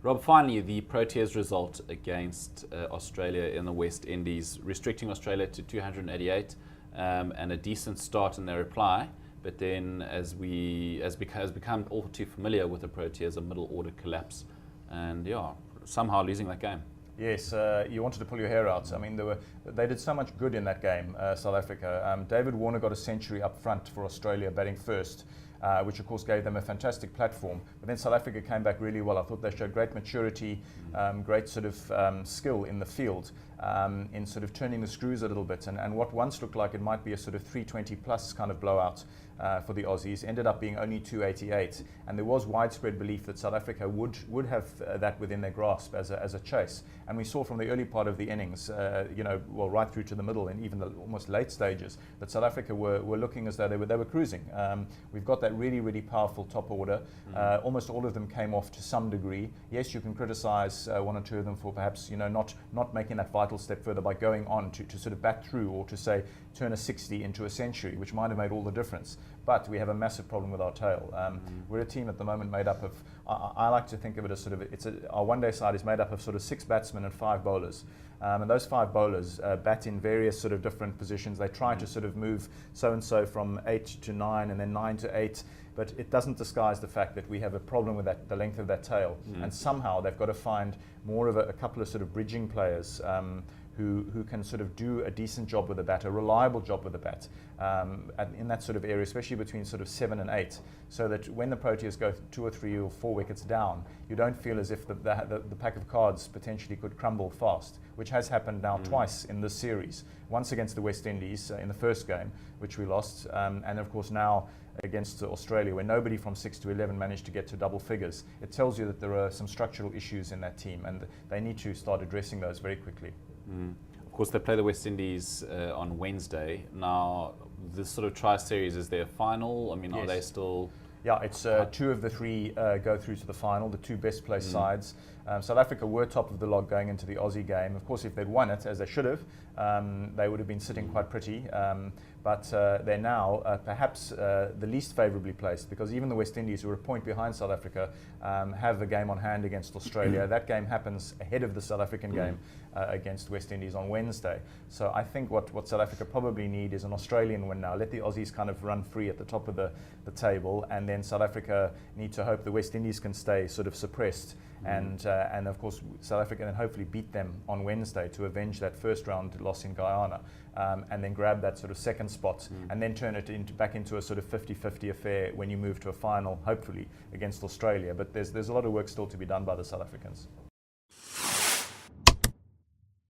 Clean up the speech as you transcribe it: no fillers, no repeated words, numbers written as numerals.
Rob, finally, the Proteas result against Australia in the West Indies, restricting Australia to 288, and a decent start in their reply. But then, as has become all too familiar with the Proteas, a middle order collapse, and somehow losing that game. Yes, you wanted to pull your hair out. I mean, they did so much good in that game, South Africa. David Warner got a century up front for Australia, batting first, which of course gave them a fantastic platform. But then South Africa came back really well. I thought they showed great maturity, great sort of skill in the field, in sort of turning the screws a little bit. And what once looked like it might be a sort of 320 plus kind of blowout for the Aussies ended up being only 288. And there was widespread belief that South Africa would have that within their grasp as a chase. And we saw from the early part of the innings, right through to the middle and even the almost late stages, that South Africa were looking as though they were cruising. We've got that really, really powerful top order. Almost all of them came off to some degree. Yes, you can criticize one or two of them for perhaps not making that vital step further by going on to sort of bat through, or to say turn a 60 into a century, which might have made all the difference. But we have a massive problem with our tail. We're a team at the moment made up of, I like to think of it as sort of, our one-day side is made up of sort of 6 batsmen and 5 bowlers. And those 5 bowlers bat in various sort of different positions. They try to sort of move so-and-so from 8 to 9 and then 9 to 8. But it doesn't disguise the fact that we have a problem with the length of that tail. And somehow they've got to find more of a couple of sort of bridging players who can sort of do a decent job with the bat, a reliable job with the bat, in that sort of area, especially between sort of 7 and 8, so that when the Proteas go 2 or 3 or 4 wickets down, you don't feel as if the pack of cards potentially could crumble fast, which has happened now twice in this series. Once against the West Indies in the first game, which we lost, and of course now against Australia, where nobody from 6 to 11 managed to get to double figures. It tells you that there are some structural issues in that team, and they need to start addressing those very quickly. Of course, they play the West Indies on Wednesday. Now, this sort of tri-series, is there a final? I mean, Yes. Are they still... Yeah, it's 2 of the 3 go through to the final, the 2 best placed sides. South Africa were top of the log going into the Aussie game. Of course, if they'd won it, as they should have, they would have been sitting quite pretty. But they're now perhaps the least favourably placed, because even the West Indies, who are a point behind South Africa, have the game on hand against Australia. That game happens ahead of the South African game against West Indies on Wednesday. So I think what South Africa probably need is an Australian win now. Let the Aussies kind of run free at the top of the table, and then South Africa need to hope the West Indies can stay sort of suppressed. And of course South Africa then hopefully beat them on Wednesday to avenge that first round loss in Guyana, and then grab that sort of second spot, and then turn it back into a sort of 50-50 affair when you move to a final, hopefully against Australia. But there's a lot of work still to be done by the South Africans.